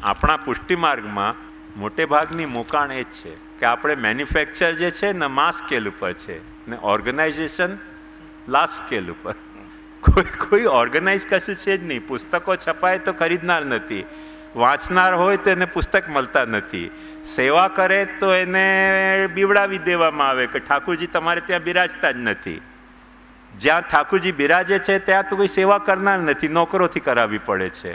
આપણા પુષ્ટિ માર્ગમાં મોટે ભાગની મૂકાણ એ જ છે કે આપણે મેન્યુફેક્ચર જે છે ને માસ સ્કેલ ઉપર છે ને ઓર્ગેનાઇઝેશન લાર્જ સ્કેલ ઉપર. કોઈ ઓર્ગેનાઇઝ કશું છે જ નહીં. પુસ્તકો છપાય તો ખરીદનાર નથી, વાંચનાર હોય તો એને પુસ્તક મળતા નથી, સેવા કરે તો એને બીવડાવી દેવામાં આવે કે ઠાકુરજી તમારે ત્યાં બિરાજતા જ નથી. જ્યાં ઠાકુરજી બિરાજે છે ત્યાં તો કોઈ સેવા કરનાર નથી, નોકરોથી કરાવવી પડે છે.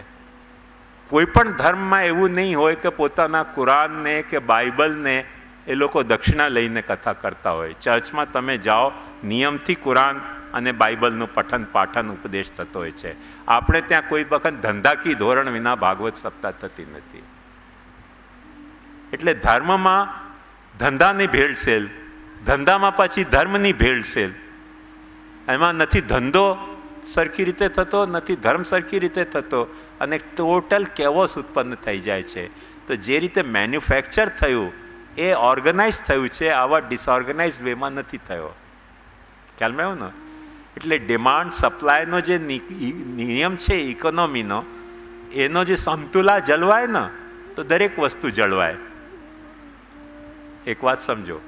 કોઈ પણ ધર્મમાં એવું નહીં હોય કે પોતાના કુરાનને કે બાઇબલને એ લોકો દક્ષિણા લઈને કથા કરતા હોય. ચર્ચમાં તમે જાઓ, નિયમથી કુરાન અને બાઇબલનું પઠન પાઠન ઉપદેશ થતો હોય છે. આપણે ત્યાં કોઈ વખત ધંધાકી ધોરણ વિના ભાગવત સપ્તાહ થતી નથી. એટલે ધર્મમાં ધંધાની ભેળસેળ, ધંધામાં પછી ધર્મની ભેળસેળ. એમાં નથી ધંધો સરખી રીતે થતો, નથી ધર્મ સરખી રીતે થતો, અને ટોટલ કેવોસ ઉત્પન્ન થઈ જાય છે. તો જે રીતે મેન્યુફેક્ચર થયું એ ઓર્ગેનાઇઝ થયું છે, આવા ડિસઓર્ગેનાઇઝ વેમાં નથી થયો. ખ્યાલમાં આવ્યું ને? એટલે ડિમાન્ડ સપ્લાયનો જે નિયમ છે ઇકોનોમીનો, એનો જે સમતુલા જળવાય ને તો દરેક વસ્તુ જળવાય. એક વાત સમજો,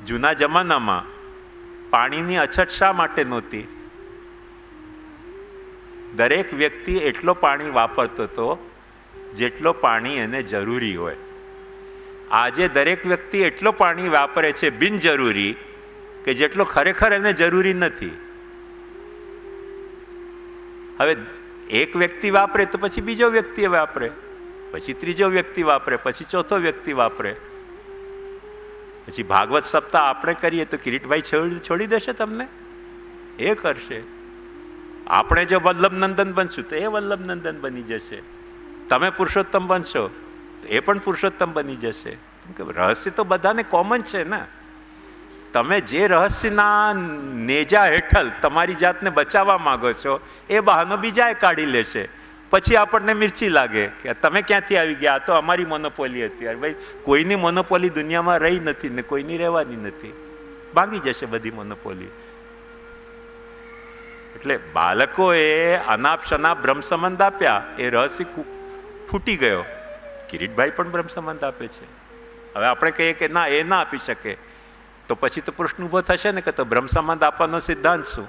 જૂના જમાનામાં પાણીની અછત શા માટે નહોતી? દરેક વ્યક્તિ એટલો પાણી વાપરતો હતો જેટલો પાણી એને જરૂરી હોય. આજે દરેક વ્યક્તિ એટલો પાણી વાપરે છે બિનજરૂરી કે જેટલો ખરેખર એને જરૂરી નથી. હવે એક વ્યક્તિ વાપરે તો પછી બીજો વ્યક્તિ વાપરે, પછી ત્રીજો વ્યક્તિ વાપરે, પછી ચોથો વ્યક્તિ વાપરે. પછી ભાગવત સપ્તાહ આપણે કરીએ તો કિરીટભાઈ છોડી દેશે તમને? એ કરશે. આપણે જો વલ્લભનંદન બનશું તો એ વલ્લભનંદન બની જશે. તમે પુરુષોત્તમ બનશો તો એ પણ પુરુષોત્તમ બની જશે. રહસ્ય તો બધાને કોમન છે ને. તમે જે રહસ્યના નેજા હેઠળ તમારી જાતને બચાવવા માંગો છો એ બહાનો બીજાએ કાઢી લેશે. પછી આપણને મિર્ચી લાગે કે તમે ક્યાંથી આવી ગયા, આ તો અમારી મોનોપોલી હતી. અરે ભાઈ, કોઈની મોનોપોલી દુનિયામાં રહી નથી ને કોઈની રહેવાની નથી. ભાગી જશે બધી મોનોપોલી. એટલે બાળકોએ અનાપ શનાપ બ્રહ્મ સંબંધ આપ્યા, એ રહસ્ય ફૂટી ગયો. કિરીટભાઈ પણ બ્રહ્મ સંબંધ આપે છે. હવે આપણે કહીએ કે ના, એ ના આપી શકે, તો પછી તો પ્રશ્ન ઉભો થશે ને કે તો બ્રહ્મ સંબંધ આપવાનો સિદ્ધાંત શું?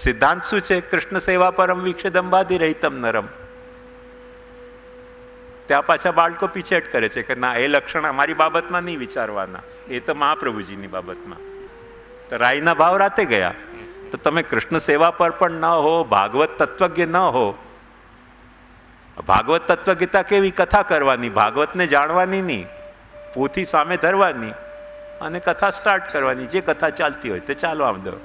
સિદ્ધાંત શું છે? કૃષ્ણ સેવા પરમ વિક્ષેદંબાધિ રહિતમ નરમ. ત્યાં પાછા બાળકો પીછેટ કરે છે કે ના, એ લક્ષણ અમારી બાબતમાં નહીં વિચારવાના, એ તો મહાપ્રભુજીની બાબતમાં. તો રાયના ભાવ રાતે ગયા. તો તમે કૃષ્ણ સેવા પર પણ ન હો, ભાગવત તત્વજ્ઞ ન હો. ભાગવત તત્વગીતા કેવી? કથા કરવાની, ભાગવતને જાણવાની નહીં, પોથી સામે ધરવાની અને કથા સ્ટાર્ટ કરવાની. જે કથા ચાલતી હોય તે ચાલવા દો.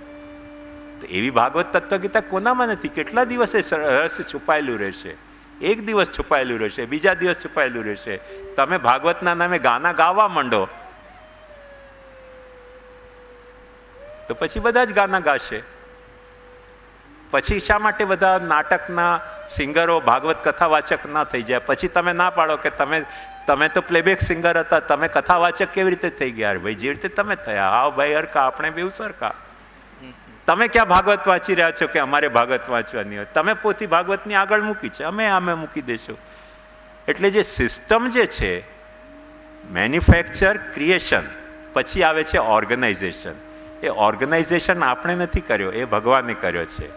તો એવી ભાગવત તત્વગીતા કોનામાં નથી? કેટલા દિવસે રહસ્ય છુપાયેલું રહેશે? એક દિવસ છુપાયેલું રહેશે, બીજા દિવસ છુપાયેલું રહેશે. તમે ભાગવતના નામે ગાના ગાવા માંડો તો પછી બધા જ ગાના ગાશે. પછી શા માટે બધા નાટકના સિંગરો ભાગવત કથાવાચક ના થઈ જાય? પછી તમે ના પાડો કે તમે તો પ્લેબેક સિંગર હતા, તમે કથાવાચક કેવી રીતે થઈ ગયા? ભાઈ, જે રીતે તમે થયા, હા ભાઈ હરકા, આપણે બેઉ સરખા. તમે ક્યાં ભાગવત વાંચી રહ્યા છો કે અમારે ભાગવત વાંચવાની હોય? તમે પોથી ભાગવતની આગળ મૂકી છે, અમે મૂકી દેશું. એટલે જે સિસ્ટમ જે છે, મેન્યુફેક્ચર, ક્રિએશન, પછી આવે છે ઓર્ગેનાઇઝેશન. એ ઓર્ગેનાઇઝેશન આપણે નથી કર્યો, એ ભગવાને કર્યો છે.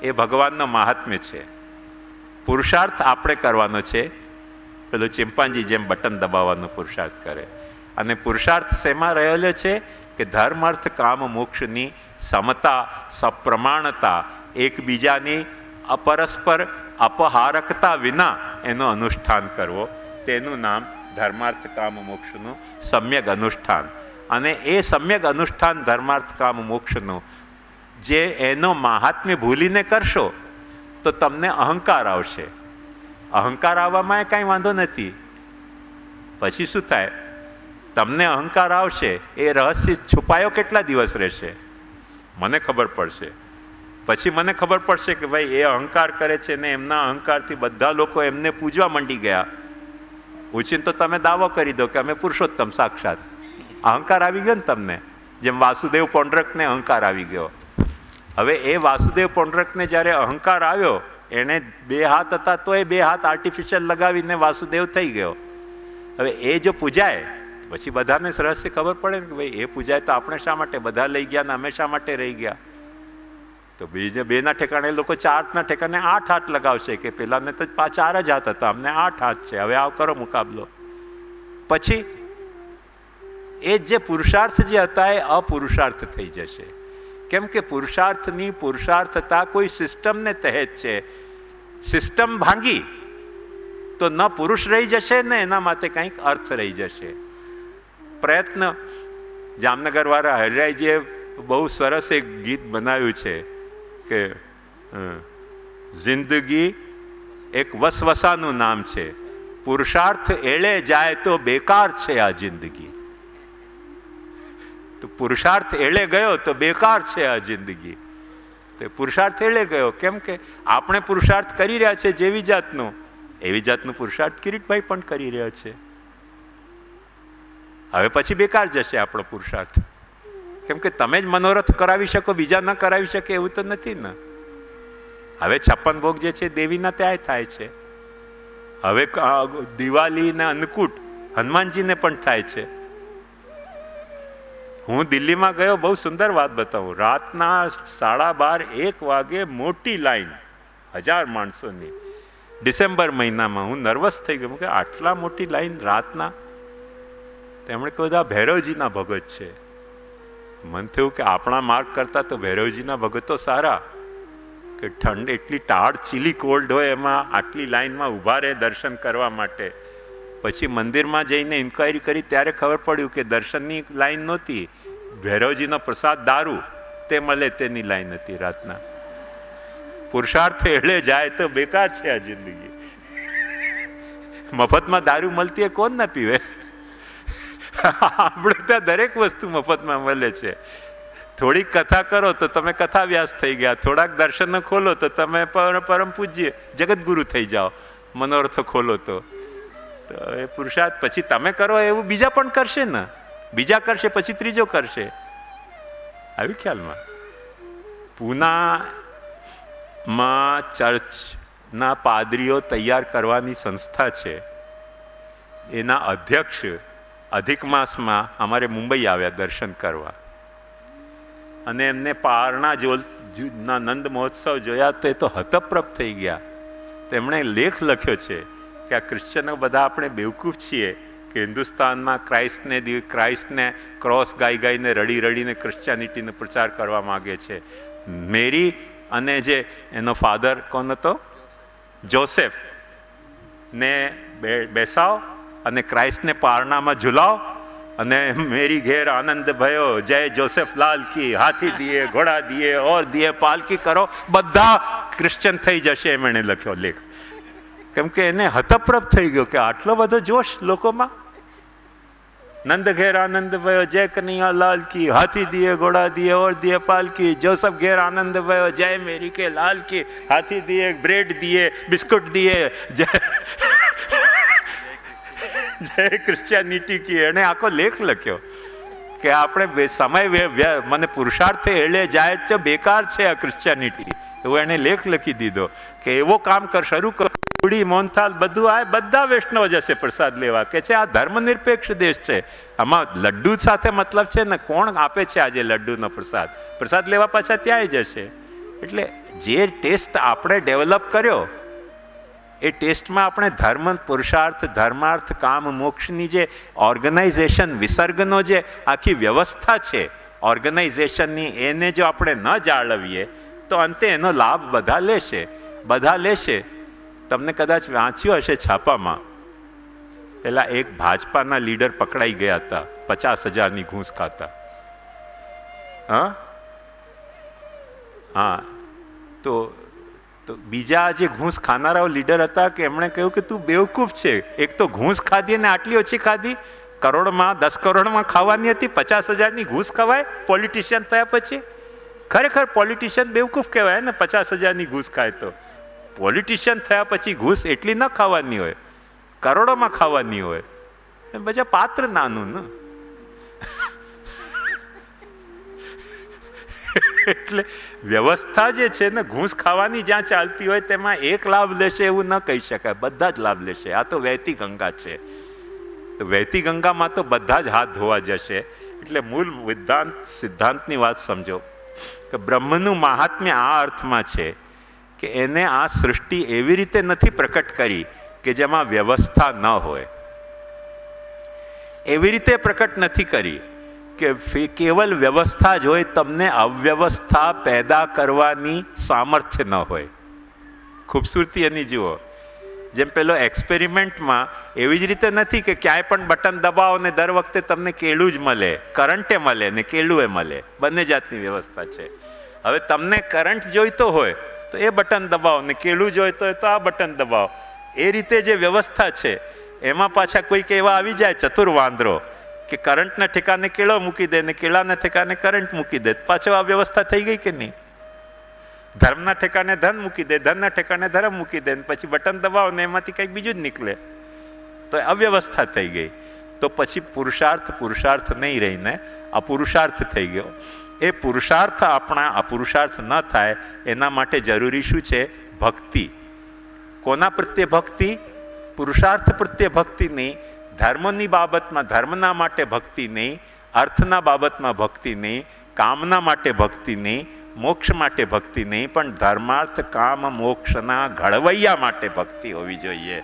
એ ભગવાનનો મહાત્મ્ય છે. પુરુષાર્થ આપણે કરવાનો છે. પેલો ચિમ્પાન્જી જેમ બટન દબાવવાનો પુરુષાર્થ કરે. અને પુરુષાર્થ શેમાં રહેલો છે કે ધર્મ, અર્થ, કામ, મોક્ષની સમતા, સપ્રમાણતા, એકબીજાની અપરસ્પર અપહારકતા વિના એનું અનુષ્ઠાન કરવો. તેનું નામ ધર્માર્થ કામ મોક્ષનું સમ્યક અનુષ્ઠાન. અને એ સમ્યક અનુષ્ઠાન ધર્માર્થ કામ મોક્ષનું જે એનો મહાત્મ્ય ભૂલીને કરશો તો તમને અહંકાર આવશે. અહંકાર આવવામાં એ કાંઈ વાંધો નથી. પછી શું થાય? તમને અહંકાર આવશે, એ રહસ્ય છુપાયો કેટલા દિવસ રહેશે? મને ખબર પડશે. પછી મને ખબર પડશે કે ભાઈ એ અહંકાર કરે છે ને એમના અહંકારથી બધા લોકો એમને પૂજવા માંડી ગયા. ઉચીન તો તમે દાવો કરી દો કે અમે પુરુષોત્તમ સાક્ષાત. અહંકાર આવી ગયો ને તમને, જેમ વાસુદેવ પૌંડરકને અહંકાર આવી ગયો. હવે એ વાસુદેવ પૌંડરકને જ્યારે અહંકાર આવ્યો એણે 2 હાથ હતા તો એ 2 હાથ આર્ટિફિશિયલ લગાવીને વાસુદેવ થઈ ગયો. હવે એ જો પૂજાય પછી બધાને રહસ્ય ખબર પડે ને કે ભાઈ એ પૂજાય તો આપણે શા માટે બધા લઈ ગયા ને અમે શા માટે રહી ગયા? તો બીજે 2ના ઠેકાણે લોકો 4ના ઠેકાણે 8 હાથ લગાવશે કે પેલાને તો 4 જ હાથ હતા, અમને 8 હાથ છે, હવે આવ કરો મુકાબલો. પછી એ જે પુરુષાર્થ જે હતા એ અપુરુષાર્થ થઈ જશે. કેમ કે પુરુષાર્થતા કોઈ સિસ્ટમને તહેત છે. સિસ્ટમ ભાંગી તો ન પુરુષ રહી જશે ને એના માટે કંઈક અર્થ રહી જશે. પ્રયત્ન જામનગર વાળા હરિરાયજીએ બહુ સરસ એક ગીત બનાવ્યું છે કે જિંદગી એક વસવસાનું નામ છે, પુરુષાર્થ એળે જાય તો બેકાર છે આ જિંદગી. તો પુરુષાર્થ એળે ગયો તો બેકાર છે આ જિંદગી. તો પુરુષાર્થ એળે ગયો કેમ કે આપણે પુરુષાર્થ કરી રહ્યા છે જેવી જાતનું, એવી જાતનું પુરુષાર્થ કિરીટભાઈ પણ કરી રહ્યા છે. હવે પછી બેકાર જશે આપણો પુરુષાર્થ. કેમ કે તમે જ મનોરથ કરાવી શકો, બીજા ન કરાવી શકે એવું તો નથી ને. હવે 56 ભોગ જે છે દેવીના ત્યાં થાય છે. હવે દિવાળી ને અન્નકૂટ હનુમાનજીને પણ થાય છે. હું દિલ્હીમાં ગયો, બહુ સુંદર વાત બતાવું. રાતના 12:30-1 વાગે મોટી લાઈન, 1000 માણસોની, ડિસેમ્બર મહિનામાં. હું નર્વસ થઈ ગયો કે આટલા મોટી લાઈન રાતના. તેમણે કહ્યું આ ભૈરવજીના ભગત છે. મન થયું કે આપણા માર્ગ કરતા તો ભૈરવજીના ભગતો સારા, કે ઠંડ એટલી ટાળ ચીલી કોલ્ડ હોય એમાં આટલી લાઈનમાં ઊભા રહે દર્શન કરવા માટે. પછી મંદિરમાં જઈને ઇન્ક્વાયરી કરી ત્યારે ખબર પડ્યું કે દર્શનની લાઈન નહોતી, ભૈરવજીનો પ્રસાદ દારૂ તે મળે તેની લાઈન હતી રાતના. પુરુષાર્થ એળે જાય તો બેકાર છે આ જિંદગી. મફતમાં દારૂ મળતી એ કોણ ના પીવે? આપણે ત્યાં દરેક વસ્તુ મફતમાં મળે છે. થોડીક કથા કરો તો તમે કથા વ્યાસ થઈ ગયા, થોડાક દર્શન ખોલો તો તમે પરમ પૂજ્ય જગતગુરુ થઈ જાઓ, મનોરથો ખોલો તો એ પુરુષાર્થ પછી તમે કરો એવું બીજા પણ કરશે ને, બીજા કરશે પછી ત્રીજો કરશે. આવી ખ્યાલમાં પૂનામાં ચર્ચના પાદરીઓ તૈયાર કરવાની સંસ્થા છે. એના અધ્યક્ષ અધિક માસમાં અમારે મુંબઈ આવ્યા દર્શન કરવા, અને એમને પારણા ના નંદ મહોત્સવ જોયા તો એ તો હતપ્રભ થઈ ગયા. તેમણે લેખ લખ્યો છે કે આ ક્રિશ્ચનો બધા આપણે બેવકૂફ છીએ કે હિન્દુસ્તાનમાં ક્રાઇસ્ટને ક્રોસ ગાઈને રડીને ક્રિશ્ચિયાનિટીનો પ્રચાર કરવા માગે છે. મેરી અને જે એનો ફાધર કોણ હતો, જોસેફ ને બેસાવ અને ક્રાઇસ્ટને પારણામાં ઝુલાવ અને મેરી ઘેર આનંદ ભયો, જય જોસેફ લાલ કી, હાથી દિયે ઘોડા દિયે ઓર દિયે પાલકી કરો, બધા ક્રિશ્ચન થઈ જશે એમ એણે લખ્યો લેખ. કેમ કે એને હતપ્રભ થઈ ગયો કે આટલો બધો જોશ લોકોમાં. નંદ ઘેર આનંદ ભયો, જય કનૈયા લાલ કી, હાથી દિયે ઘોડા દિયે ઓર દિયે પાલકી, જોસફ ઘેર આનંદ ભયો, જય મેરી કે લાલ કી, હાથી દિયે બ્રેડ દિયે બિસ્કુટ દિયે, જય જય ક્રિશ્ચિયાનિટી કી. એને આખો લેખ લખ્યો કે આપણે સમય મને પુરુષાર્થ એળે જાય છે, બેકાર છે આ ક્રિશ્ચિયાનિટી. એવો એને લેખ લખી દીધો કે એવો કામ શરૂ કરો. મોહનથાલ બધું આ બધા વૈષ્ણવ જશે પ્રસાદ લેવા, કે છે આ ધર્મનિરપેક્ષ દેશ છે, આમાં લડ્ડુ સાથે મતલબ છે ને કોણ આપે છે આજે લડ્ડુનો પ્રસાદ, પ્રસાદ લેવા પાછા ત્યાંય જશે. એટલે જે ટેસ્ટ આપણે ડેવલપ કર્યો એ ટેસ્ટમાં આપણે ધર્મ, પુરુષાર્થ, ધર્માર્થ, કામ, મોક્ષની જે ઓર્ગેનાઇઝેશન, વિસર્ગનો જે આખી વ્યવસ્થા છે ઓર્ગેનાઇઝેશનની, એને જો આપણે ન જાળવીએ તો અંતે એનો લાભ બધા લેશે. તમને કદાચ વાંચ્યું હશે છાપામાં, પેલા એક ભાજપાના લીડર પકડાઈ ગયા હતા 50,000ની ઘૂસ ખાતા. હા તો બીજા જે ઘૂસ ખાનારાઓ લીડર હતા કે એમણે કહ્યું કે તું બેવકૂફ છે, એક તો ઘૂસ ખાધી ને આટલી ઓછી ખાધી, કરોડમાં 10 કરોડમાં ખાવાની હતી, 50,000ની ઘૂસ ખવાય પોલિટિશિયન થયા પછી? ખરેખર પોલિટિશિયન બેવકૂફ કહેવાય ને 50,000ની ઘૂસ ખાય તો. પોલિટિશિયન થયા પછી ઘૂસ એટલી ન ખાવાની હોય, કરોડોમાં ખાવાની હોય. બધા પાત્ર નાનું ને એટલે વ્યવસ્થા જે છે ને ઘૂસ ખાવાની જ્યાં ચાલતી હોય તેમાં એક લાભ લેશે એવું ન કહી શકાય, બધા જ લાભ લેશે. આ તો વહેતી ગંગા છે, તો વહેતી ગંગામાં તો બધા જ હાથ ધોવા જશે. એટલે મૂળ સિદ્ધાંતની વાત સમજો કે બ્રહ્મનું મહાત્મ્ય આ અર્થમાં છે કે એને આ સૃષ્ટિ એવી રીતે નથી પ્રકટ કરી કે જેમાં વ્યવસ્થા ન હોય, એવી રીતે પ્રકટ નથી કરી કે કેવલ વ્યવસ્થા જ હોય, તમને અવ્યવસ્થા પેદા કરવાની સામર્થ્ય ન હોય. ખૂબસૂરતી એની જુઓ, જેમ પેલો એક્સપેરિમેન્ટમાં એવી જ રીતે નથી કે ક્યાંય પણ બટન દબાવો ને દર વખતે તમને કેળું જ મળે, કરંટે મળે ને કેળું એ મળે, બંને જાતની વ્યવસ્થા છે. હવે તમને કરંટ જોઈતો હોય તો એ બટન દબાવો ને કેળું જોઈતો હોય તો આ બટન દબાવો. એ રીતે જે વ્યવસ્થા છે એમાં પાછા કોઈક એવા આવી જાય ચતુર વાંદરો કે કરંટના ઠેકાને કેળો મૂકી દે ને કેળાના ઠેકાને કરંટ મૂકી દે, પાછો આ વ્યવસ્થા થઈ ગઈ કે નહીં? ધર્મના ઠેકાને ધન મૂકી દે, ધનના ઠેકાને ધર્મ મૂકી દે, પછી બટન દબાવો ને એમાંથી કંઈક બીજું જ નીકળે, તો અવ્યવસ્થા થઈ ગઈ. તો પછી પુરુષાર્થ નહીં રહીને અપુરુષાર્થ થઈ ગયો. એ પુરુષાર્થ આપણા અપુરુષાર્થ ન થાય એના માટે જરૂરી શું છે? ભક્તિ. કોના પ્રત્યે ભક્તિ? પુરુષાર્થ પ્રત્યે ભક્તિ નહીં, ધર્મની બાબતમાં ધર્મના માટે ભક્તિ નહીં, અર્થના બાબતમાં ભક્તિ નહીં, કામના માટે ભક્તિ નહીં, મોક્ષ માટે ભક્તિ નહીં, પણ ધર્માર્થ કામ મોક્ષના ઘડવૈયા માટે ભક્તિ હોવી જોઈએ.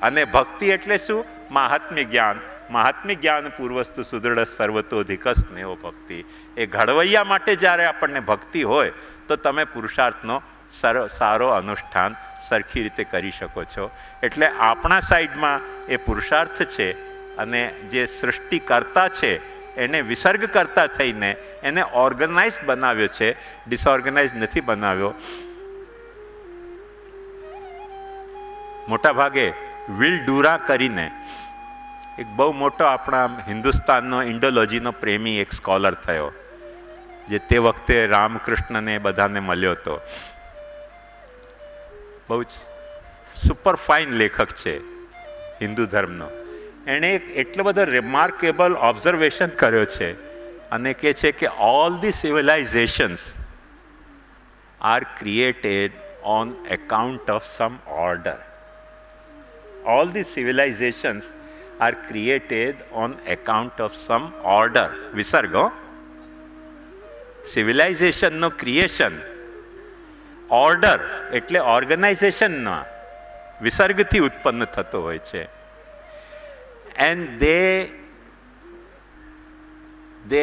અને ભક્તિ એટલે શું? મહાત્મ્ય જ્ઞાન. મહાત્મ્ય જ્ઞાન પૂર્વસ્તુ સુદૃઢ સર્વતોધિક સ્નેહો ભક્તિ. એ ઘડવૈયા માટે જ્યારે આપણને ભક્તિ હોય તો તમે પુરુષાર્થનો સારો અનુષ્ઠાન સરખી રીતે કરી શકો છો. એટલે આપણા સાઈડમાં એ પુરુષાર્થ છે, અને જે સૃષ્ટિકર્તા છે એને વિસર્ગ કરતા થઈને એને ઓર્ગનાઇઝ બનાવ્યો છે, ડિસઓર્ગનાઇઝ નથી બનાવ્યો. મોટા ભાગે વિલ ડુરા કરીને એક બહુ મોટો આપણા હિન્દુસ્તાનનો ઇન્ડોલોજીનો પ્રેમી એક સ્કોલર થયો, જે તે વખતે રામકૃષ્ણને બધાને મળ્યો હતો. બહુ જ સુપર ફાઇન લેખક છે હિન્દુ ધર્મનો. એણે એક એટલો બધો રિમાર્કેબલ ઓબ્ઝર્વેશન કર્યો છે અને કહે છે કે all the civilizations are created on account of some order. All the civilizations are created on account of some order. વિસર્ગો સિવિલાઇઝેશનનો ક્રિએશન, ઓર્ડર એટલે ઓર્ગનાઇઝેશનના વિસર્ગથી ઉત્પન્ન થતો હોય છે. And they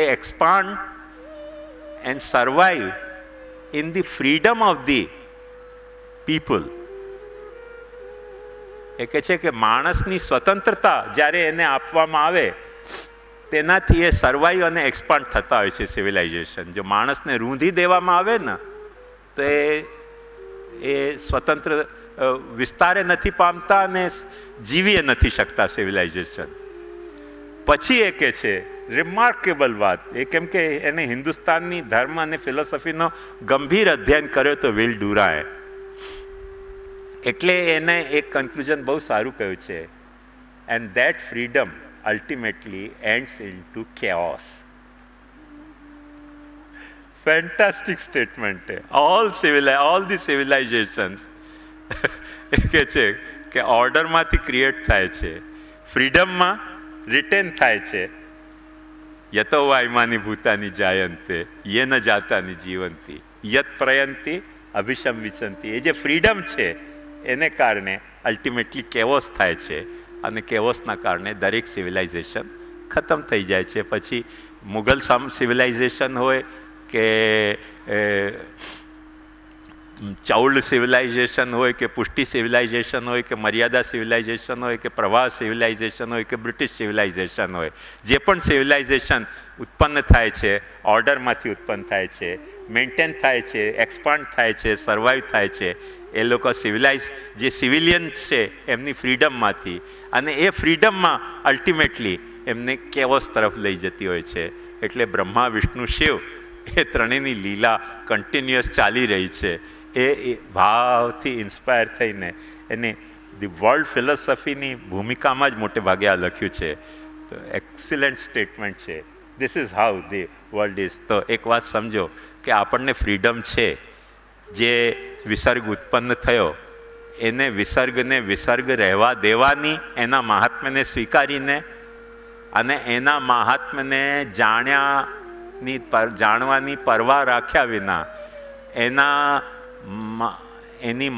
expand and survive in the freedom of the people. એ કહે છે કે માણસની સ્વતંત્રતા જ્યારે એને આપવામાં આવે તેનાથી એ સર્વાઈવ અને એક્સપાન્ડ થતા હોય છે સિવિલાઇઝેશન. જો માણસને રૂંધી દેવામાં આવે ને તો એ સ્વતંત્ર વિસ્તારે નથી પામતા અને જીવી નથી શકતા સિવિલાઇઝેશન. પછી એ કે છે રિમાર્કેબલ વાત, એ કેમ કે એને હિન્દુસ્તાનની ધર્મ અને ફિલોસોફીનો ગંભીર અધ્યયન કર્યો તો વિલ ડુરાએ, એટલે એને એક કન્ક્લુઝન બહુ સારું કહ્યું છે. And that freedom ultimately ends into chaos. Fantastic statement છે. ઓલ ધી સિવિલાઇઝેશન્સ એ કહે છે કે ઓર્ડરમાંથી ક્રિએટ થાય છે, ફ્રીડમમાં રિટેન થાય છે. યતો વાયમાની ભૂતાની જાયંતે યે ન જાતાની જીવંતી યત પ્રયંતી અભિષમ વિસંતી. એ જે ફ્રીડમ છે એને કારણે અલ્ટિમેટલી કેવોસ થાય છે, અને કેવોસના કારણે દરેક સિવિલાઇઝેશન ખતમ થઈ જાય છે. પછી મુઘલ સિવિલાઇઝેશન હોય કે ચૌલ સિવિલાઇઝેશન હોય કે પુષ્ટિ સિવિલાઇઝેશન હોય કે મર્યાદા સિવિલાઇઝેશન હોય કે પ્રવાહ સિવિલાઇઝેશન હોય કે બ્રિટિશ સિવિલાઇઝેશન હોય, જે પણ સિવિલાઇઝેશન ઉત્પન્ન થાય છે ઓર્ડરમાંથી ઉત્પન્ન થાય છે, મેન્ટેન થાય છે, એક્સપાન્ડ થાય છે, સર્વાઈવ થાય છે. એ લોકો જે સિવિલિયન્સ છે એમની ફ્રીડમમાંથી, અને એ ફ્રીડમમાં અલ્ટિમેટલી એમને કેવોસ તરફ લઈ જતી હોય છે. એટલે બ્રહ્મા વિષ્ણુ શિવ એ ત્રણેયની લીલા કન્ટિન્યુઅસ ચાલી રહી છે. એ ભાવથી ઇન્સ્પાયર થઈને એને ધી વર્લ્ડ ફિલોસોફીની ભૂમિકામાં જ મોટે ભાગે આ લખ્યું છે. તો એક્સિલન્ટ સ્ટેટમેન્ટ છે. This is how the world is. તો એક વાત સમજો કે આપણને ફ્રીડમ છે, જે વિસર્ગ ઉત્પન્ન થયો એને વિસર્ગને વિસર્ગ રહેવા દેવાની, એના મહાત્મ્યને સ્વીકારીને અને એના મહાત્મ્યને જાણવાની પરવા રાખ્યા વિના, એની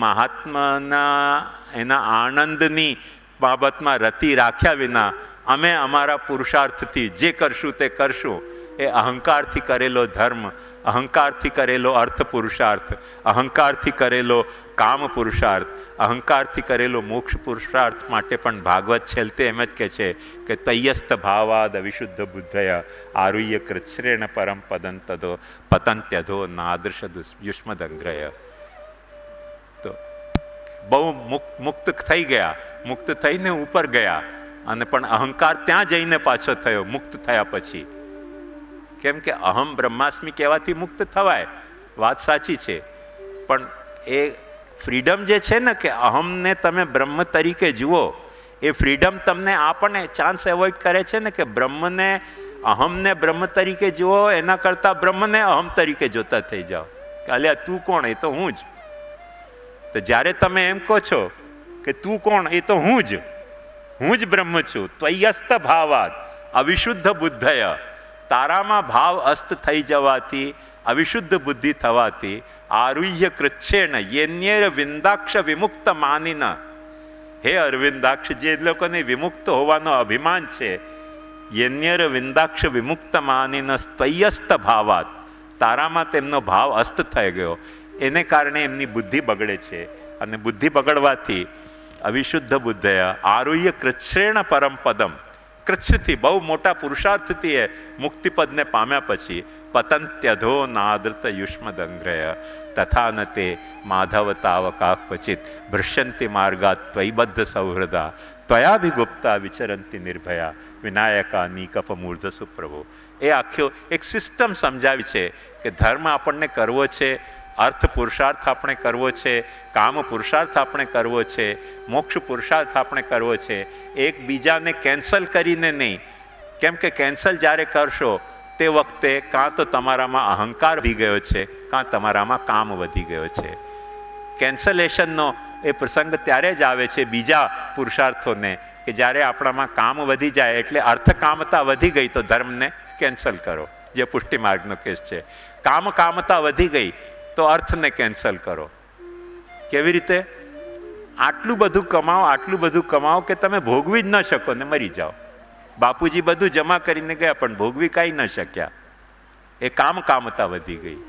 એના આનંદની બાબતમાં રતિ રાખ્યા વિના અમે અમારા પુરુષાર્થથી જે કરશું તે કરશું, એ અહંકારથી કરેલો ધર્મ, અહંકારથી કરેલો અર્થ પુરુષાર્થ, અહંકારથી કરેલો કામ પુરુષાર્થ, અહંકારથી કરેલો મોક્ષ પુરુષાર્થ માટે પણ ભાગવત છેલ્તે એમ જ કહે છે કે તૈયસ્ત ભાવાદ અવિશુદ્ધ બુદ્ધય આરુહ્ય કૃચ્છ્રેણ પરમ પદંતદો પતંત્યધો નાદૃશ યુષ્મદંગ્રય. તો બહુ મુક્ત થઈ ગયા, મુક્ત થઈને ઉપર ગયા, અને પણ અહંકાર ત્યાં જઈને પાછો થયો મુક્ત થયા પછી. કેમ કે અહમ બ્રહ્માસ્મિ કહેવાથી મુક્ત થવાય, વાત સાચી છે, પણ એ ફ્રીડમ જે છે ને કે અહમને તમે બ્રહ્મ તરીકે જુઓ, એ ફ્રીડમ તમને આપણને ચાન્સ એવોઇડ કરે છે ને કે બ્રહ્મને, અહમને બ્રહ્મ તરીકે જુઓ એના કરતા બ્રહ્મને અહમ તરીકે જોતા થઈ જાઓ કે અલ્યા તું કોણ, એ તો હું જ. તો જ્યારે તમે એમ કહો છો કે તું કોણ, એ તો હું જ બ્રહ્મ છું, ત્વયસ્ત ભાવાદ અવિશુદ્ધ બુદ્ધય, તારામાં ભાવ અસ્ત થઈ જવાથી, અવિશુદ્ધ બુદ્ધિ થવાથી, આરુહ્ય કૃચ્છેણ યેન્યર વિંદાક્ષ વિમુક્ત માનીન, હે અરવિંદાક્ષ, જે લોકોને વિમુક્ત હોવાનો અભિમાન છે, યેન્યર વિંદાક્ષ વિમુક્ત માનીન સ્તયસ્ત ભાવાત, તારામાં તેમનો ભાવ અસ્ત થઈ ગયો, એને કારણે એમની બુદ્ધિ બગડે છે, અને બુદ્ધિ બગડવાથી અવિશુદ્ધ બુદ્ધય આરુહ્ય કૃચ્છ્રેણ પરમ પદમ, કૃચ્છથી બહુ મોટા પુરુષાર્થથી એ મુક્તિપદને પામ્યા પછી પતંત્યધો નાદૃત યુષ્મદંગ્રય તથા ન તે માધવ તાવકા ક્વચિત ભૃશ્યંતિ માર્ગાત ત્વયબદ્ધ સૌહૃદા ત્વયાભિગુપ્તા વિચરંતિ નિર્ભયા વિનાયકા નિકપ મૂર્ધ સુપ્રભો. એ આખો એક સિસ્ટમ સમજાવી છે કે ધર્મ આપણને કરવો છે, અર્થ પુરુષાર્થ આપણે કરવો છે, કામ પુરુષાર્થ આપણે કરવો છે, મોક્ષ પુરુષાર્થ આપણે કરવો છે, એકબીજાને કેન્સલ કરીને નહીં. કેમ કે કેન્સલ જ્યારે કરશો તે વખતે કાં તો તમારામાં અહંકાર વધી ગયો છે, કાં તમારામાં કામ વધી ગયો છે. કેન્સલેશનનો એ પ્રસંગ ત્યારે જ આવે છે બીજા પુરુષાર્થોને કે જ્યારે આપણામાં કામ વધી જાય, એટલે અર્થકામતા વધી ગઈ તો ધર્મને કેન્સલ કરો, જે પુષ્ટિ માર્ગનો કેસ છે. કામતા વધી ગઈ તો અર્થને કેન્સલ કરો. કેવી રીતે? આટલું બધું કમાઓ કે તમે ભોગવી જ ન શકો ને મરી જાઓ. બાપુજી બધું જમા કરીને ગયા પણ ભોગવી કાંઈ ન શક્યા, એ કામતા વધી ગઈ.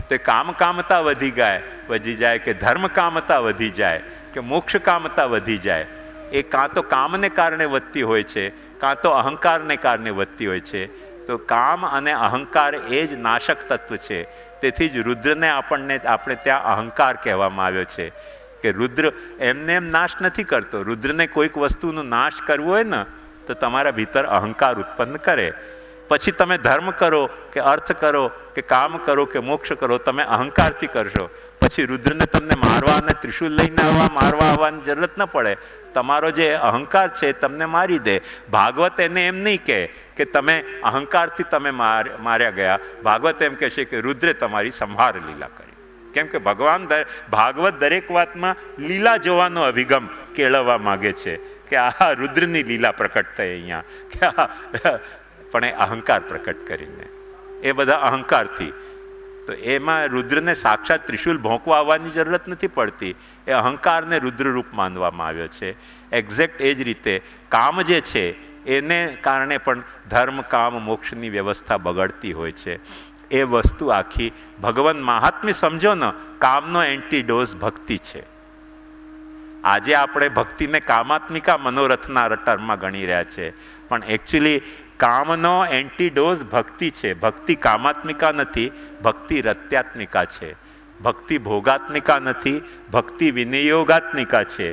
તે કામતા વધી જાય કે ધર્મ કામતા વધી જાય કે મોક્ષ કામતા વધી જાય, એ કાં તો કામને કારણે વધતી હોય છે, કાં તો અહંકારને કારણે વધતી હોય છે. તો કામ અને અહંકાર એ જ નાશક તત્વ છે. તેથી જ રુદ્રને આપણે ત્યાં અહંકાર કહેવામાં આવ્યો છે કે રુદ્ર એમને એમ નાશ નથી કરતો. રુદ્રને કોઈક વસ્તુનો નાશ કરવો હોય ને તો તમારા ભીતર અહંકાર ઉત્પન્ન કરે. પછી તમે ધર્મ કરો કે અર્થ કરો કે કામ કરો કે મોક્ષ કરો, તમે અહંકારથી કરશો, પછી રુદ્રને તમને મારવા અને ત્રિશુલ લઈને મારવા આવવાની જરૂરત ન પડે. તમારો જે અહંકાર છે તમને મારી દે. ભાગવત એને એમ નહીં કહે કે તમે અહંકારથી તમે માર્યા ગયા. ભાગવત એમ કહેશે કે રુદ્રે તમારી સંહાર લીલા કરી. કેમ કે ભાગવત દરેક વાતમાં લીલા જોવાનો અભિગમ કેળવવા માગે છે કે આ રુદ્રની લીલા પ્રકટ થઈ અહીંયા, કે પણ એ અહંકાર પ્રકટ કરીને, એ બધા અહંકારથી. તો એમાં રુદ્રને સાક્ષાત ત્રિશુલ ભોંકવા આવવાની જરૂરત નથી પડતી, એ અહંકારને રુદ્રરૂપ માનવામાં આવ્યો છે. એક્ઝેક્ટ એ જ રીતે કામ જે છે એને કારણે પણ ધર્મ કામ મોક્ષની વ્યવસ્થા બગડતી હોય છે. એ વસ્તુ આખી ભગવાન મહાત્મ્ય સમજો ને, કામનો એન્ટીડોઝ ભક્તિ છે. આજે આપણે ભક્તિને કામાત્મિકા મનોરથના ટર્મમાં ગણી રહ્યા છે, પણ એકચ્યુઅલી કામનો એન્ટીડોઝ ભક્તિ છે. ભક્તિ કામાત્મિકા નથી, ભક્તિ રત્યાત્મિકા છે. ભક્તિ ભોગાત્મિકા નથી, ભક્તિ વિનિયોગાત્મિકા છે.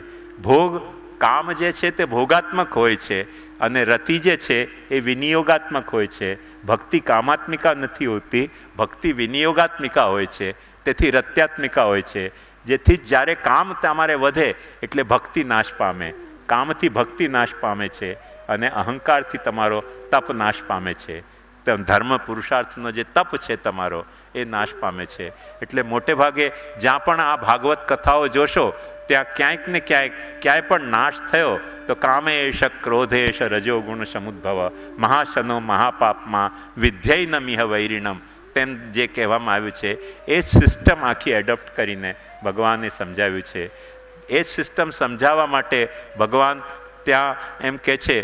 કામ જે છે તે ભોગાત્મક હોય છે અને રતિ જે છે એ વિનિયોગાત્મક હોય છે. ભક્તિ કામાત્મિકા નથી હોતી, ભક્તિ વિનિયોગાત્મિકા હોય છે, તેથી રત્યાત્મિકા હોય છે. જેથી જ્યારે કામ તમારે વધે એટલે ભક્તિ નાશ પામે, કામથી ભક્તિ નાશ પામે છે અને અહંકારથી તમારો તપ નાશ પામે છે. ધર્મ પુરુષાર્થનો જે તપ છે તમારો એ નાશ પામે છે. એટલે મોટે ભાગે જ્યાં પણ આ ભાગવત કથાઓ જોશો ત્યાં ક્યાંક ને ક્યાંય પણ નાશ થયો તો કામેશ ક્રોધેશ રજોગુણ સમુદ્ભવ મહાશનો મહાપાપમાં વિધ્યૈ મિહ વૈરિણમ તેમ જે કહેવામાં આવ્યું છે એ જ સિસ્ટમ આખી એડોપ્ટ કરીને ભગવાને સમજાવ્યું છે. એ જ સિસ્ટમ સમજાવવા માટે ભગવાન ત્યાં એમ કહે છે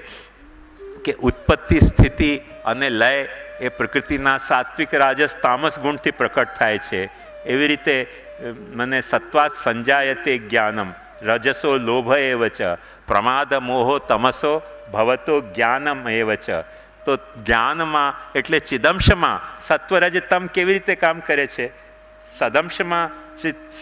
કે ઉત્પત્તિ સ્થિતિ અને લય એ પ્રકૃતિના સાત્વિક રાજસ તામસ ગુણથી પ્રકટ થાય છે. એવી રીતે મને સત્વાત સંજાયતે જ્ઞાનમ રજસો લોભ એવ ચ પ્રમાદ મોહો તમસો ભવતો જ્ઞાનમ એવ ચ. તો જ્ઞાનમાં એટલે ચિદંશમાં સત્વરજતમ કેવી રીતે કામ કરે છે? સદંશમાં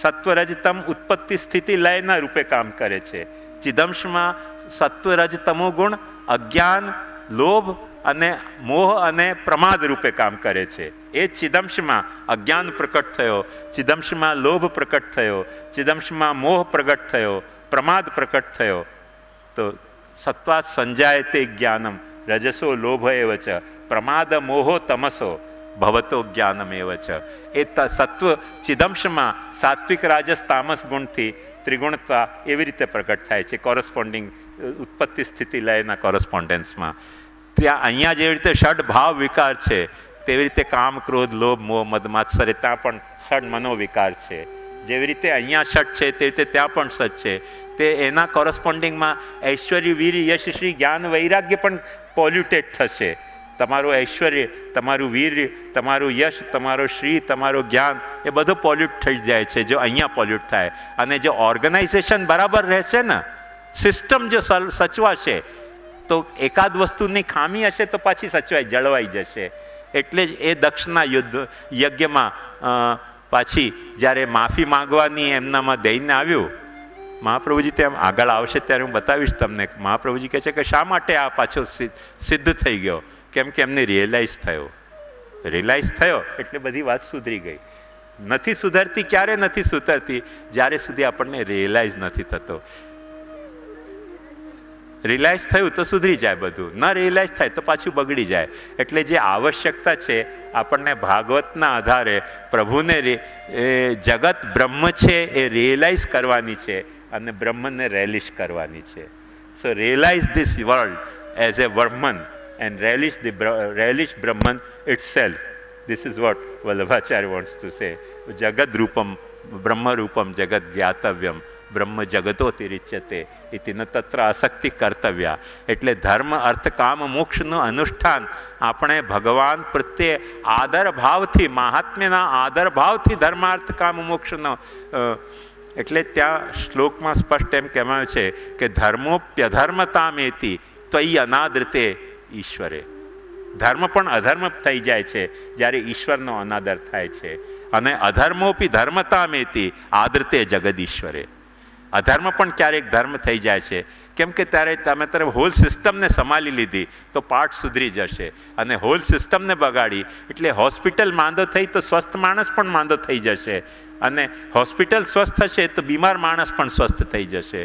સત્વરજતમ ઉત્પત્તિ સ્થિતિ લયના રૂપે કામ કરે છે. ચિદંશમાં સત્વરજતમો ગુણ અજ્ઞાન લોભ અને મોહ અને પ્રમાદ રૂપે કામ કરે છે. એ ચિદંશમાં અજ્ઞાન પ્રકટ થયો, ચિદંશમાં લોભ પ્રકટ થયો, ચિદંશમાં મોહ પ્રગટ થયો, પ્રમાદ પ્રકટ થયો. તો સત્વાત સંજાયતે જ્ઞાનમ રજસો લોભ એવ ચ પ્રમાદ મોહો તમસો ભવતો જ્ઞાનમ એવ ચ. એ સત્વ ચિદંશમાં સાત્વિક રાજસ તામસ ગુણથી ત્રિગુણતા એવી રીતે પ્રગટ થાય છે કોરસ્પોન્ડિંગ ઉત્પત્તિ સ્થિતિ લયના કોરસ્પોન્ડન્સમાં. ત્યાં અહીંયા જેવી રીતે ષડ ભાવ વિકાર છે તેવી રીતે કામ ક્રોધ લોભ મોહ મદ માત્સર્ય ત્યાં પણ ષડ મનોવિકાર છે. જેવી રીતે અહીંયા ષટ છે તેવી રીતે ત્યાં પણ ષટ છે. તે એના કોરસ્પોન્ડિંગમાં ઐશ્વર્ય વીર યશ શ્રી જ્ઞાન વૈરાગ્ય પણ પોલ્યુટેડ થશે. તમારું ઐશ્વર્ય, તમારું વીર્ય, તમારું યશ, તમારો શ્રી, તમારું જ્ઞાન એ બધું પોલ્યુટ થઈ જાય છે જો અહીંયા પોલ્યુટ થાય. અને જો ઓર્ગેનાઇઝેશન બરાબર રહેશે ને, સિસ્ટમ જો સચવાશે તો એકાદ વસ્તુની ખામી હશે તો પાછી સચવાઈ જળવાઈ જશે. એટલે જ એ દક્ષના યજ્ઞમાં પાછી જ્યારે માફી માંગવાની એમનામાં દઈને આવ્યું, મહાપ્રભુજી તેમ આગળ આવશે ત્યારે હું બતાવીશ તમને. મહાપ્રભુજી કહે છે કે શા માટે આ પાછો સિદ્ધ થઈ ગયો? કેમ કે એમને રિયલાઇઝ થયો એટલે બધી વાત સુધરી ગઈ. નથી સુધરતી, ક્યારે નથી સુધરતી? જ્યારે સુધી આપણને રિયલાઇઝ નથી થતો. રિયલાઇઝ થયું તો સુધરી જાય બધું, ન રિયલાઇઝ થાય તો પાછું બગડી જાય. એટલે જે આવશ્યકતા છે આપણને ભાગવતના આધારે પ્રભુને જગત બ્રહ્મ છે એ રિયલાઇઝ કરવાની છે અને બ્રહ્મને રેલિશ કરવાની છે. So realize this world as a Brahman and relish Brahman itself. This is what Vallabhacharya wants to say. Jagad rupam brahma rupam jagad gyatavyam બ્રહ્મ જગતોતિરિચ્યતે ઇતિ ન તત્ર આસક્તિ કર્તવ્યા. એટલે ધર્મ અર્થ કામ મોક્ષનું અનુષ્ઠાન આપણે ભગવાન પ્રત્યે આદર ભાવથી, મહાત્મ્યના આદર ભાવથી ધર્માર્થ કામ મોક્ષનો. એટલે ત્યાં શ્લોકમાં સ્પષ્ટ એમ કહેવાયું છે કે ધર્મોપ્યધર્મતામેતિ ત્વયિ અનાદૃતે ઈશ્વરે. ધર્મ પણ અધર્મ થઈ જાય છે જ્યારે ઈશ્વરનો અનાદર થાય છે. અને અધર્મોપી ધર્મતામેતિ આદૃતે જગદીશ્વરે. અધર્મ પણ ક્યારેક ધર્મ થઈ જાય છે. કેમ કે ત્યારે તમે તરફ હોલ સિસ્ટમને સંભાળી લીધી તો પાઠ સુધરી જશે. અને હોલ સિસ્ટમને બગાડી એટલે હોસ્પિટલ માંદો થઈ તો સ્વસ્થ માણસ પણ માંદો થઈ જશે. અને હોસ્પિટલ સ્વસ્થ થશે તો બીમાર માણસ પણ સ્વસ્થ થઈ જશે.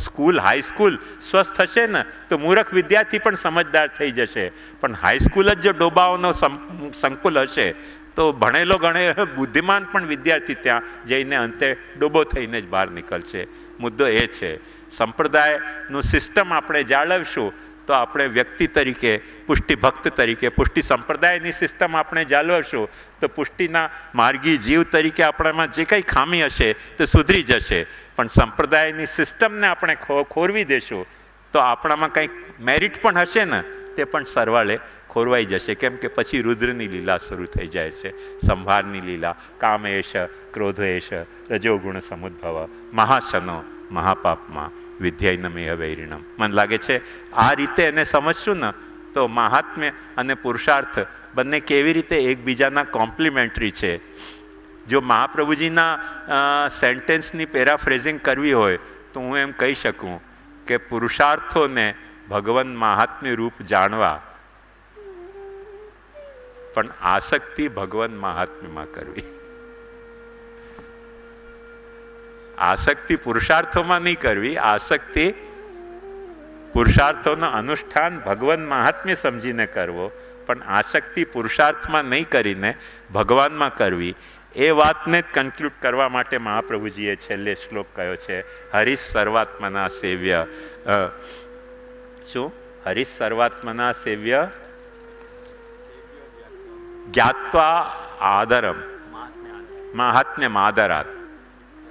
સ્કૂલ હાઈસ્કૂલ સ્વસ્થ થશે ને તો મૂર્ખ વિદ્યાર્થી પણ સમજદાર થઈ જશે. પણ હાઈસ્કૂલ જ જો ડોબાઓનો સંકુલ હશે તો ભણેલો બુદ્ધિમાન પણ વિદ્યાર્થી ત્યાં જઈને અંતે ડોબો થઈને જ બહાર નીકળશે. મુદ્દો એ છે સંપ્રદાયનું સિસ્ટમ આપણે જાળવશું તો આપણે વ્યક્તિ તરીકે, પુષ્ટિ ભક્ત તરીકે, પુષ્ટિ સંપ્રદાયની સિસ્ટમ આપણે જાળવશું તો પુષ્ટિના માર્ગી જીવ તરીકે આપણામાં જે કંઈ ખામી હશે તે સુધરી જશે. પણ સંપ્રદાયની સિસ્ટમને આપણે ખોરવી દેશું તો આપણામાં કંઈક મેરિટ પણ હશે ને તે પણ સરવાળે ખોરવાઈ જશે. કેમ કે પછી રુદ્રની લીલા શરૂ થઈ જાય છે, સંભારની લીલા. કામેશ ક્રોધેશ રજોગુણ સમુદ્ભવ મહાશનો મહાપાપમાં વિધ્યૈનમેહ વૈરિણમ. મને લાગે છે આ રીતે એને સમજશું ને તો મહાત્મ્ય અને પુરુષાર્થ બંને કેવી રીતે એકબીજાના કોમ્પ્લિમેન્ટરી છે. જો મહાપ્રભુજીના સેન્ટેન્સની પેરાફ્રેઝિંગ કરવી હોય તો હું એમ કહી શકું કે પુરુષાર્થોને ભગવાન મહાત્મ્ય રૂપ જાણવા, પણ આસક્તિ ભગવાન મહાત્મ્યમાં કરવી. આસક્તિ પુરુષાર્થોમાં નહીં કરવી, આસક્તિ પુરુષાર્થોનો અનુષ્ઠાન ભગવાન મહાત્મ્ય સમજીને કરવો પણ આસક્તિ પુરુષાર્થમાં નહીં કરીને ભગવાનમાં કરવી, એ વાતને જ કન્ક્લુડ કરવા માટે મહાપ્રભુજીએ છેલ્લે શ્લોક કહ્યો છે, હરિ સર્વાત્મના સેવ્ય. શું? હરિ સર્વાત્મના સેવ્ય જ્ઞાત્વા આદરમ મહાત્મ્ય માદરાત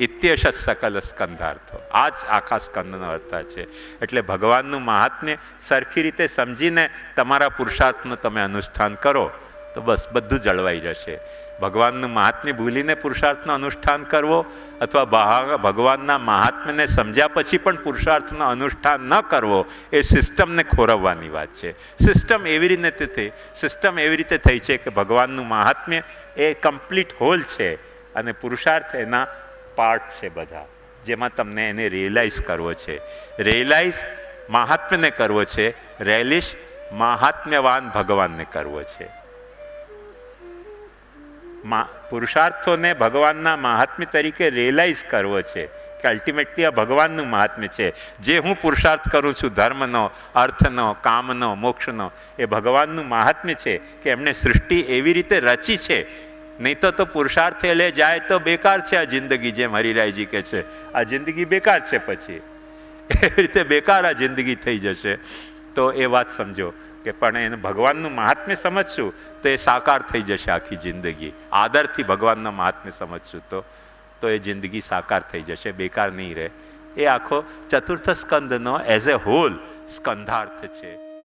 ઇત્યેશ સકલ સ્કંધાર્થો. આ જ આખા સ્કંદનો અર્થ છે. એટલે ભગવાનનું મહાત્મ્ય સરખી રીતે સમજીને તમારા પુરુષાર્થનું તમે અનુષ્ઠાન કરો તો બસ બધું જળવાઈ જશે. ભગવાનનું મહાત્મ્ય ભૂલીને પુરુષાર્થનું અનુષ્ઠાન કરવો અથવા ભગવાનના મહાત્મ્યને સમજ્યા પછી પણ પુરુષાર્થનું અનુષ્ઠાન ન કરવો એ સિસ્ટમને ખોરવવાની વાત છે. સિસ્ટમ એવી રીતે થઈ છે કે ભગવાનનું મહાત્મ્ય એ કમ્પ્લીટ હોલ છે અને પુરુષાર્થ એના પાર્ટ છે બધા, જેમાં તમને એને રિયલાઇઝ કરવો છે. રિયલાઇઝ મહાત્મ્યને કરવો છે, રેલિશ મહાત્મ્યવાન ભગવાનને કરવો છે. પુરુષાર્થોને ભગવાનના મહાત્મ્ય તરીકે રિયલાઇઝ કરવો છે કે અલ્ટિમેટલી આ ભગવાનનું મહાત્મ્ય છે. જે હું પુરુષાર્થ કરું છું, ધર્મનો, અર્થનો, કામનો, મોક્ષનો, એ ભગવાનનું મહાત્મ્ય છે કે એમણે સૃષ્ટિ એવી રીતે રચી છે. નહીં તો પુરુષાર્થ લે જાય તો બેકાર છે આ જિંદગી. જેમ હરિરાયજી કહે છે, આ જિંદગી બેકાર છે, પછી એવી રીતે બેકાર આ જિંદગી થઈ જશે. તો એ વાત સમજો કે પણ એને ભગવાનનું મહાત્મ્ય સમજશું તો એ સાકાર થઈ જશે આખી જિંદગી. આદરથી ભગવાનનું મહાત્મ્ય સમજશું તો એ જિંદગી સાકાર થઈ જશે, બેકાર નહીં રહે. એ આખો ચતુર્થ સ્કંદનો એઝ એ હોલ સ્કંધાર્થ છે.